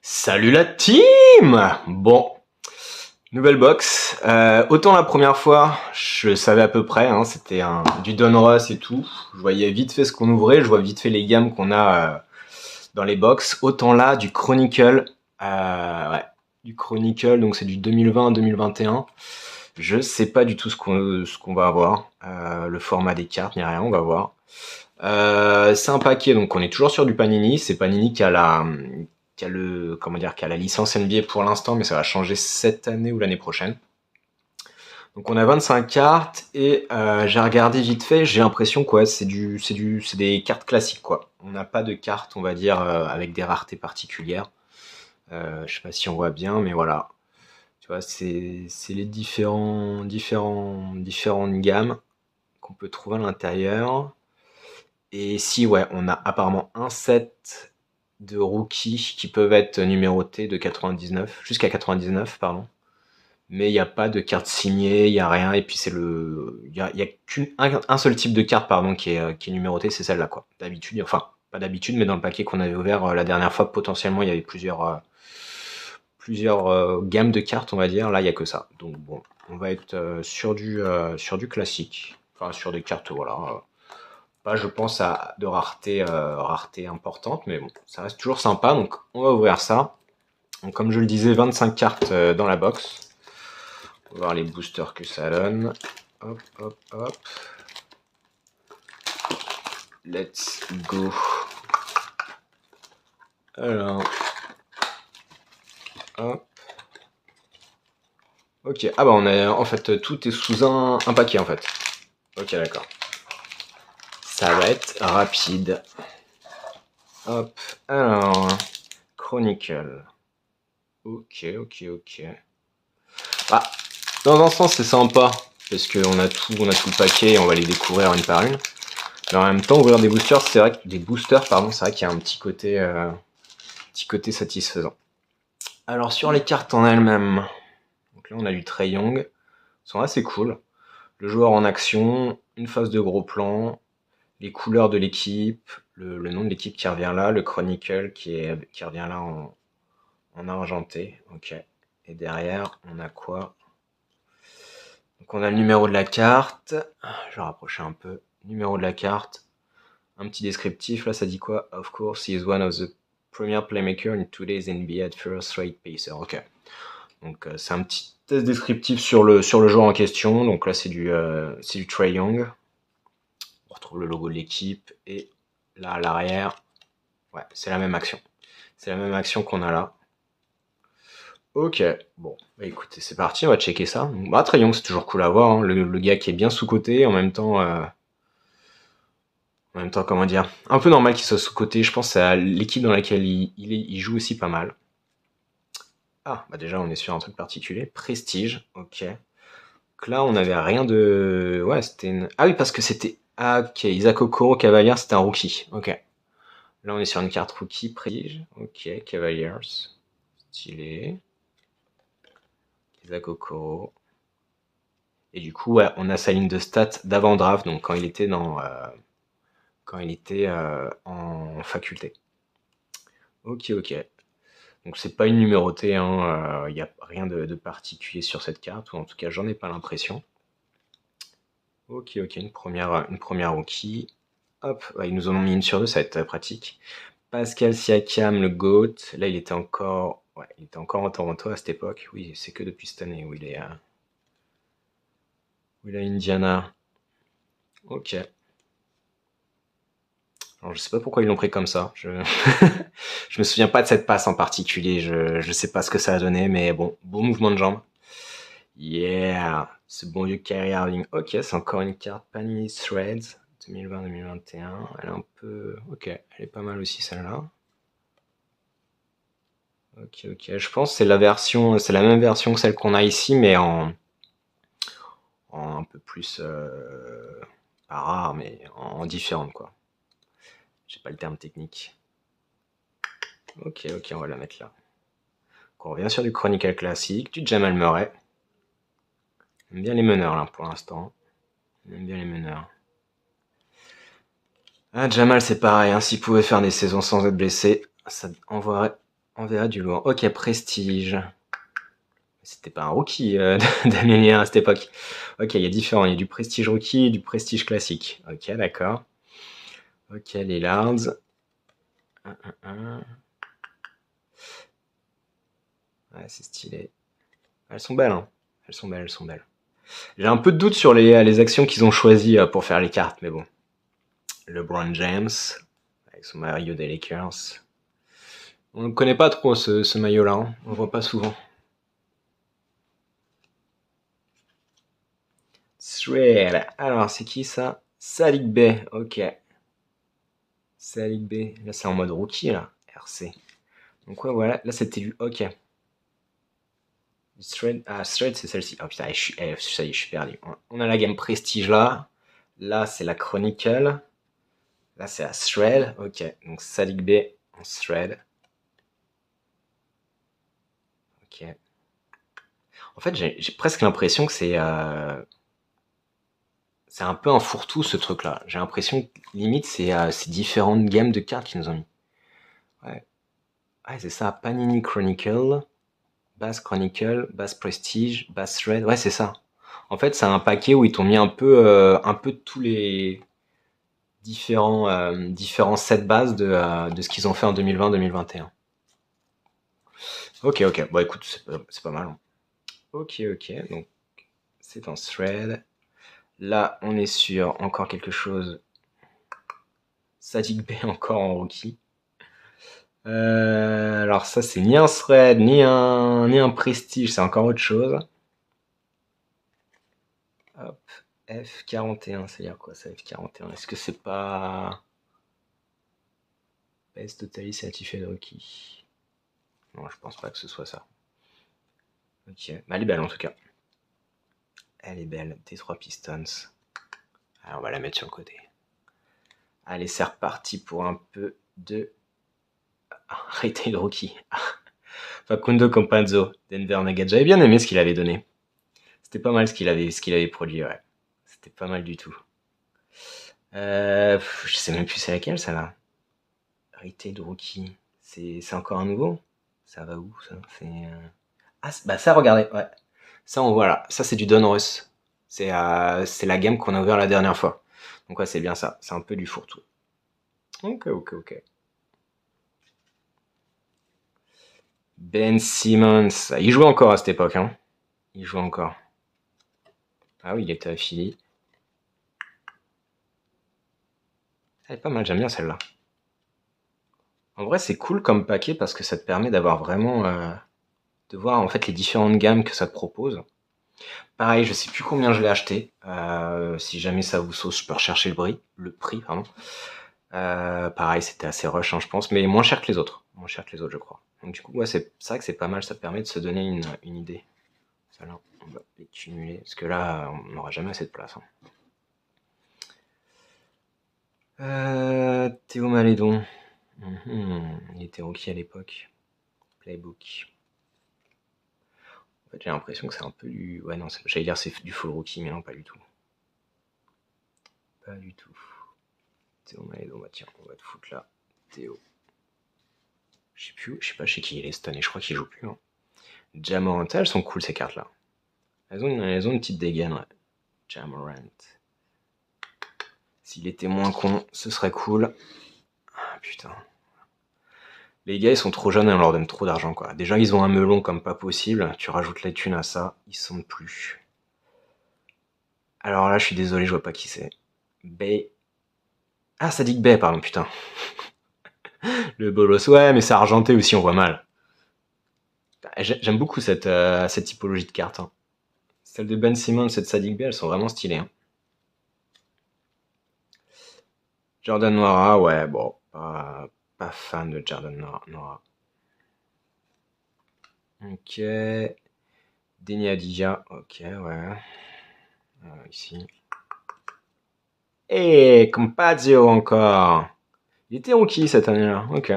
Salut la team! Bon, nouvelle box. Autant la première fois, je savais à peu près, hein, c'était du Donruss et tout. Je voyais vite fait ce qu'on ouvrait, je vois vite fait les gammes qu'on a dans les box. Autant là, du Chronicle. Ouais, du Chronicle, donc c'est du 2020 à 2021. Je sais pas du tout ce qu'on va avoir. Le format des cartes, ni rien, on va voir. C'est un paquet, donc on est toujours sur du Panini. C'est Panini qui a la licence NBA pour l'instant, mais ça va changer cette année ou l'année prochaine. Donc on a 25 cartes et j'ai regardé vite fait, j'ai l'impression quoi, c'est des cartes classiques quoi. On n'a pas de cartes, on va dire, avec des raretés particulières. Je sais pas si on voit bien, mais voilà. Tu vois, c'est les différentes gammes qu'on peut trouver à l'intérieur. Et si, ouais, on a apparemment un set de rookies qui peuvent être numérotés de 99, jusqu'à 99, pardon. Mais il n'y a pas de carte signée, il n'y a rien. Et puis il y a qu'un seul type de carte, pardon, qui est numéroté, c'est celle-là, quoi. D'habitude, enfin, pas d'habitude, mais dans le paquet qu'on avait ouvert la dernière fois, potentiellement, il y avait plusieurs gammes de cartes, on va dire. Là, il n'y a que ça. Donc bon, on va être sur du classique. Enfin, sur des cartes, voilà. Pas, je pense, de rareté importante, mais bon, ça reste toujours sympa. Donc, on va ouvrir ça. Donc, comme je le disais, 25 cartes dans la box. On va voir les boosters que ça donne. Hop, hop, hop. Let's go. Alors. Hop. Ok. Ah bah, en fait, tout est sous un paquet, en fait. Ok, d'accord. Ça va être rapide. Hop. Alors. Chronicle. Ok, ok, ok. Ah, dans un sens, c'est sympa, parce qu'on a tout le paquet et on va les découvrir une par une. Mais en même temps, ouvrir des boosters, c'est vrai qu'il y a un petit côté satisfaisant. Alors, sur les cartes en elles-mêmes, donc là, on a du Trae Young. Ils sont assez cool. Le joueur en action, une phase de gros plan, les couleurs de l'équipe, le nom de l'équipe qui revient là, le Chronicle qui revient là en argenté. Ok. Et derrière, on a quoi? Donc on a le numéro de la carte, je vais rapprocher un peu, numéro de la carte, un petit descriptif, là ça dit quoi? Of course, he is one of the premier playmakers in today's NBA at first rate pacer. Ok, donc c'est un petit test descriptif sur le joueur en question, donc là c'est du Trae Young, on retrouve le logo de l'équipe, et là à l'arrière, ouais, c'est la même action. C'est la même action qu'on a là. Ok, bon, bah écoutez, c'est parti, on va checker ça. Bah, Trae Young, c'est toujours cool à voir, hein. Le gars qui est bien sous-coté, en même temps, comment dire, un peu normal qu'il soit sous-coté. Je pense à l'équipe dans laquelle il joue aussi pas mal. Ah, bah déjà, on est sur un truc particulier. Prestige, ok. Donc là, on n'avait rien de. Ouais, c'était une. Ah oui, parce que c'était. Ah, ok, Isaac Okoro Cavaliers, c'était un rookie. Ok. Là, on est sur une carte rookie, Prestige. Ok, Cavaliers. Stylé. Isaac Okoro. Et du coup, ouais, on a sa ligne de stats d'avant-draft, donc quand il était en faculté. Ok, ok. Donc c'est pas une numérotée, hein, il n'y a rien de particulier sur cette carte, ou en tout cas j'en ai pas l'impression. Ok, ok, une première rookie. Hop, ouais, ils nous en ont mis une sur deux, ça va être pratique. Pascal Siakam, le GOAT. Là, il était encore en Toronto à cette époque. Oui, c'est que depuis cette année où il est à Indiana. Ok. Alors, je sais pas pourquoi ils l'ont pris comme ça. Je me souviens pas de cette passe en particulier. Je sais pas ce que ça a donné, mais bon, beau mouvement de jambe. Yeah, ce bon vieux Kyrie Irving. Ok, c'est encore une carte Panini Threads 2020-2021. Elle est un peu. Ok, elle est pas mal aussi celle-là. Ok, ok. Je pense que c'est la même version que celle qu'on a ici, mais en un peu plus. Pas rare, mais en différente, quoi. J'ai pas le terme technique. Ok, ok, on va la mettre là. Donc on revient sur du Chronicle classique, du Jamal Murray. On aime bien les meneurs là pour l'instant. On aime bien les meneurs. Ah, Jamal, c'est pareil, hein, s'il pouvait faire des saisons sans être blessé, ça envoierait On verra du lourd. Ok, prestige. C'était pas un rookie d'Amélia à cette époque. Ok, il y a différents. Il y a du prestige rookie et du prestige classique. Ok, d'accord. Ok, les Lards. Ouais, c'est stylé. Elles sont belles, hein. Elles sont belles, elles sont belles. J'ai un peu de doute sur les actions qu'ils ont choisies pour faire les cartes, mais bon. LeBron James, avec son maillot des Lakers. On ne connaît pas trop ce maillot-là, hein. On le voit pas souvent. Shred. Alors, c'est qui ça? Sadiq Bey, ok. Sadiq Bey. Là, c'est en mode rookie, là. RC. Donc, ouais, voilà. Là, c'était du. Ok. Shred. Ah, Shred, c'est celle-ci. Oh putain, ça y est, je suis perdu. On a la gamme Prestige là. Là, c'est la Chronicle. Là, c'est la Shred. Ok. Donc, Sadiq Bey en Shred. Ok. En fait, j'ai presque l'impression que c'est un peu un fourre-tout ce truc-là. J'ai l'impression que limite c'est différentes gammes de cartes qu'ils nous ont mis. Ouais, ouais c'est ça. Panini Chronicle, Bass Chronicle, Bass Prestige, Bass Red. Ouais, c'est ça. En fait, c'est un paquet où ils t'ont mis un peu tous les différents sets bases de ce qu'ils ont fait en 2020-2021. Ok, ok. Bon, écoute, c'est pas mal, hein. Ok, ok. Donc, c'est un thread. Là, on est sur encore quelque chose. Sadiq Bey encore en rookie. Alors ça, c'est ni un thread, ni un prestige, c'est encore autre chose. Hop, F41, c'est-à-dire quoi ça, F41? Est-ce que c'est pas Best Totally Certified Rookie? Non, je pense pas que ce soit ça. Ok, bah, elle est belle en tout cas. Elle est belle, T3 Pistons. Alors on va la mettre sur le côté. Allez, c'est reparti pour un peu de Retail Rookie. Facundo Campazzo, Denver Nuggets. J'avais bien aimé ce qu'il avait donné. C'était pas mal ce qu'il avait produit, ouais. C'était pas mal du tout. Je sais même plus c'est laquelle, ça là. Retail Rookie. C'est encore un nouveau? Ça va où, ça? Ah, bah ça, regardez, ouais. Ça, on voit là. Ça, c'est du Donruss. C'est la game qu'on a ouvert la dernière fois. Donc ouais, c'est bien ça. C'est un peu du fourre-tout. Ok, ok, ok. Ben Simmons. Il jouait encore à cette époque, hein. Il jouait encore. Ah oui, il était à Philly. Elle est pas mal, j'aime bien celle-là. En vrai, c'est cool comme paquet parce que ça te permet d'avoir vraiment de voir en fait les différentes gammes que ça te propose. Pareil, je sais plus combien je l'ai acheté. Si jamais ça vous sauce, je peux rechercher le prix, pardon. Pareil, c'était assez rush, hein, je pense, mais moins cher que les autres. Moins cher que les autres, je crois. Donc du coup, ouais, c'est vrai que c'est pas mal, ça te permet de se donner une idée. Ça là, on va les cumuler, parce que là, on n'aura jamais assez de place, hein. Théo Malédon. Il était rookie à l'époque. Playbook. En fait, j'ai l'impression que c'est un peu du. Ouais, non, j'allais dire c'est du full rookie, mais non, pas du tout. Pas du tout. Théo Malédon, bah tiens, on va te foutre là. Théo. Je sais plus, je sais pas chez qui il est stun et je crois qu'il joue plus, hein. Jamorant, elles sont cool ces cartes là. Elles ont une petite dégaine, ouais. Jamorant. S'il était moins con, ce serait cool. Ah putain. Les gars, ils sont trop jeunes et on leur donne trop d'argent, quoi. Déjà, ils ont un melon comme pas possible. Tu rajoutes les thunes à ça, ils sont plus. Alors là, je suis désolé, je vois pas qui c'est. Bay. Ah, Sadiq Bey, pardon, putain. Le bolos, ouais, mais c'est argenté aussi, on voit mal. J'aime beaucoup cette typologie de cartes, hein. Celle de Ben Simmons et de Sadiq Bey, elles sont vraiment stylées, hein. Jordan Noira, ouais, bon, pas fan de Jordan Noira. Ok. Deni Adija, ok, ouais. Ici. Et Campazzo encore. Il était rookie cette année-là, ok.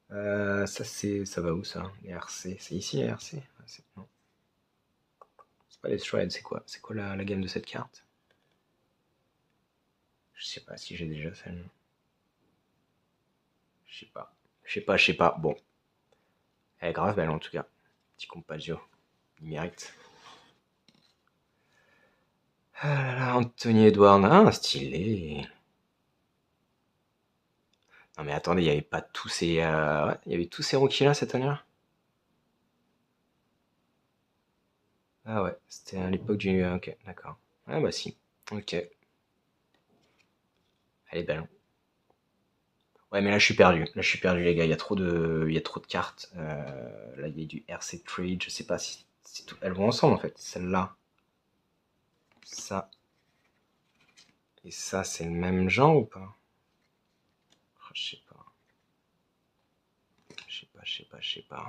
Ça va où ça? Les RC, c'est ici les RC? Non, c'est pas les Shreds, c'est quoi? C'est quoi la gamme de cette carte? Je sais pas si j'ai déjà celle-là. Je sais pas. Bon. Elle est grave belle en tout cas. Petit Compagio. Il mérite. Ah là là, Anthony Edwards. Ah, stylé. Non mais attendez, il n'y avait pas tous ces... ouais, il y avait tous ces rookies là cette année-là. Ah ouais, c'était à l'époque du... ok, d'accord. Ah bah si. Ok. Elle est belle. Ouais, mais là je suis perdu. Là je suis perdu les gars. Il y a trop de cartes. Là il y a du RC Trade. Je sais pas si elles vont ensemble en fait. Celle-là, ça et ça, c'est le même genre ou pas? Oh, je sais pas. Je sais pas.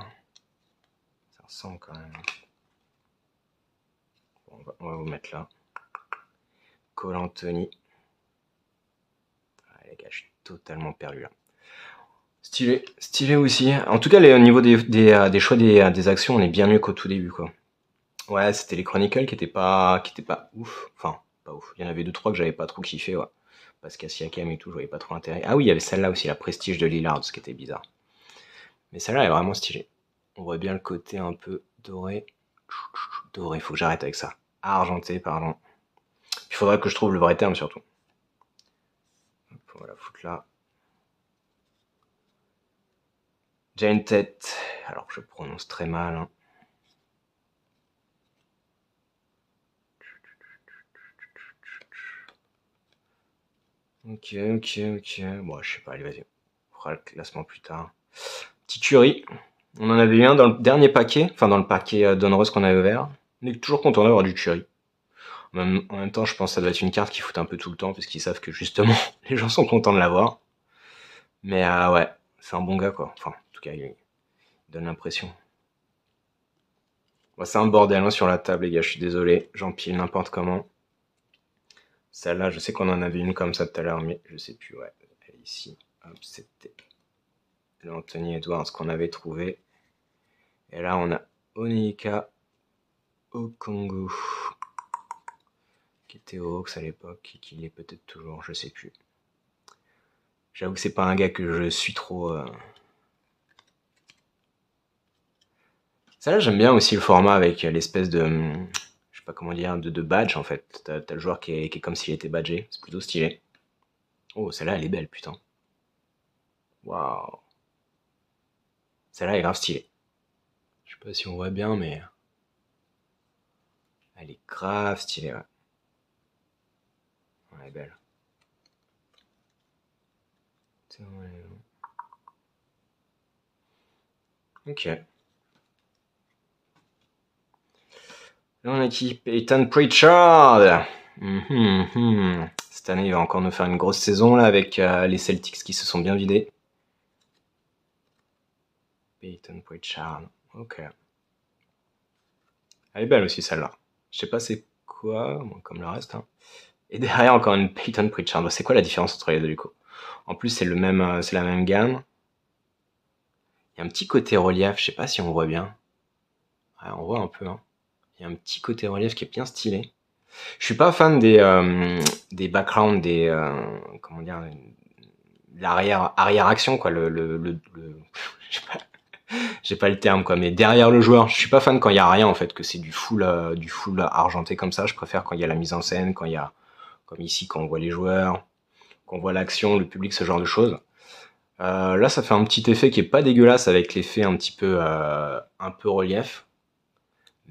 Ça ressemble quand même. Bon, on va vous mettre là. Cole Anthony. Ah, les gars, je suis totalement perdu là. Stylé, stylé aussi. En tout cas, au niveau des choix des actions, on est bien mieux qu'au tout début, quoi. Ouais, c'était les Chronicles qui étaient pas ouf. Enfin, pas ouf. Il y en avait deux, trois que j'avais pas trop kiffé, ouais. Parce qu'à Siakam et tout, je voyais pas trop l'intérêt. Ah oui, il y avait celle-là aussi, la Prestige de Lillard, ce qui était bizarre. Mais celle-là est vraiment stylée. On voit bien le côté un peu doré. Doré, faut que j'arrête avec ça. Argenté, pardon. Il faudrait que je trouve le vrai terme surtout. On va la foutre là. J'ai une tête. Alors je prononce très mal. Hein. Ok. Bon, je sais pas, allez, vas-y. On fera le classement plus tard. Petit Curry. On en avait eu un dans le dernier paquet, enfin dans le paquet Donruss qu'on avait ouvert. On est toujours content d'avoir du Curry. En même temps, je pense que ça doit être une carte qui fout un peu tout le temps, parce qu'ils savent que justement, les gens sont contents de l'avoir. Mais ouais, c'est un bon gars quoi. Enfin, en tout cas, il donne l'impression. Bon, c'est un bordel hein, sur la table, les gars, je suis désolé. J'empile n'importe comment. Celle-là, je sais qu'on en avait une comme ça tout à l'heure, mais je sais plus, ouais. Elle est ici. Hop, c'était le Anthony Edwards qu'on avait trouvé. Et là, on a Onyeka Okongwu, qui était au Hawks à l'époque, et qui l'est peut-être toujours, je sais plus. J'avoue que c'est pas un gars que je suis trop... Celle-là, j'aime bien aussi le format avec l'espèce de... je sais pas comment dire, de badge en fait. T'as le joueur qui est comme s'il était badgé, c'est plutôt stylé. Oh, celle-là, elle est belle, putain. Waouh. Celle-là est grave stylée. Je sais pas si on voit bien, mais... elle est grave stylée, ouais. Elle est belle. Ok. Là, on a qui? Peyton Pritchard. Cette année, il va encore nous faire une grosse saison là avec les Celtics qui se sont bien vidés. Peyton Pritchard. Ok. Elle est belle aussi celle-là. Je sais pas c'est quoi, bon, comme le reste. Hein. Et derrière encore une Peyton Pritchard. C'est quoi la différence entre les deux du coup? En plus c'est c'est la même gamme. Il y a un petit côté relief, je sais pas si on voit bien. Ouais, on voit un peu. Hein. Il y a un petit côté relief qui est bien stylé. Je suis pas fan des backgrounds, comment dire, arrière action quoi, j'ai pas le terme quoi, mais derrière le joueur. Je suis pas fan quand il y a rien en fait, que c'est du full argenté comme ça. Je préfère quand il y a la mise en scène, quand il y a, comme ici, quand on voit les joueurs, qu'on voit l'action, le public, ce genre de choses. Là, ça fait un petit effet qui est pas dégueulasse avec l'effet un peu relief.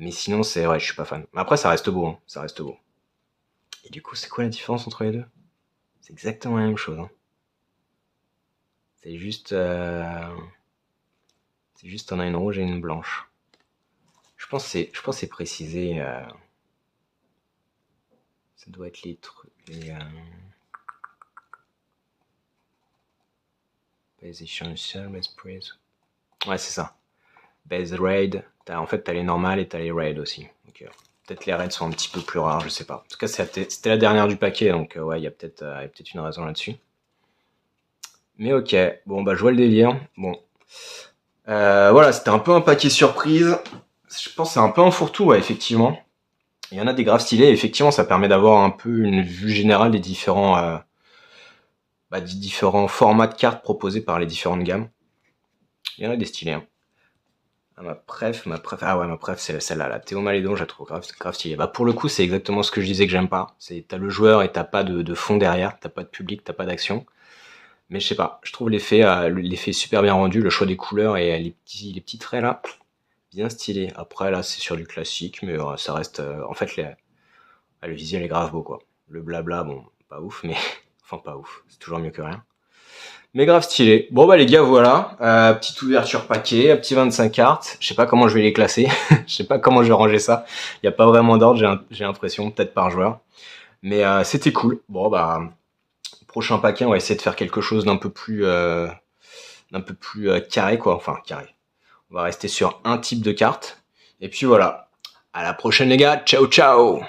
Mais sinon, ouais, je suis pas fan. Mais après, ça reste beau, hein, ça reste beau. Et du coup, c'est quoi la différence entre les deux? C'est exactement la même chose. Hein. C'est juste, on a une rouge et une blanche. Je pense que c'est précisé. Ça doit être les trucs. Base Essential, Base Praise. Ouais, c'est ça. Base Raid. En fait, t'as les normales et t'as les Raid aussi. Donc, peut-être les Raids sont un petit peu plus rares, je sais pas. En tout cas, c'était la dernière du paquet, donc ouais, il y a peut-être une raison là-dessus. Mais ok, bon, bah, je vois le délire. Bon. Voilà, c'était un peu un paquet surprise. Je pense que c'est un peu un fourre-tout, ouais, effectivement. Il y en a des graves stylés, effectivement, ça permet d'avoir un peu une vue générale des différents formats de cartes proposés par les différentes gammes. Il y en a des stylés. Hein. Ma préf, ah ouais, ma préf, c'est celle-là, la Théo Malédon, je la trouve grave stylée. Bah, pour le coup, c'est exactement ce que je disais que j'aime pas. C'est, t'as le joueur et t'as pas de fond derrière, t'as pas de public, t'as pas d'action. Mais je sais pas, je trouve l'effet super bien rendu, le choix des couleurs et les petits traits là, bien stylé. Après, là, c'est sur du classique, mais ça reste, en fait, le visuel est grave beau, quoi. Le blabla, bon, pas ouf, mais, enfin, pas ouf. C'est toujours mieux que rien. Mais grave stylé. Bon bah les gars, voilà. Petite ouverture paquet, un petit 25 cartes. Je sais pas comment je vais les classer. Je sais pas comment je vais ranger ça. Il y a pas vraiment d'ordre, j'ai l'impression, peut-être par joueur. Mais c'était cool. Bon bah prochain paquet, on va essayer de faire quelque chose d'un peu plus carré quoi. Enfin carré. On va rester sur un type de carte. Et puis voilà. À la prochaine les gars. Ciao ciao.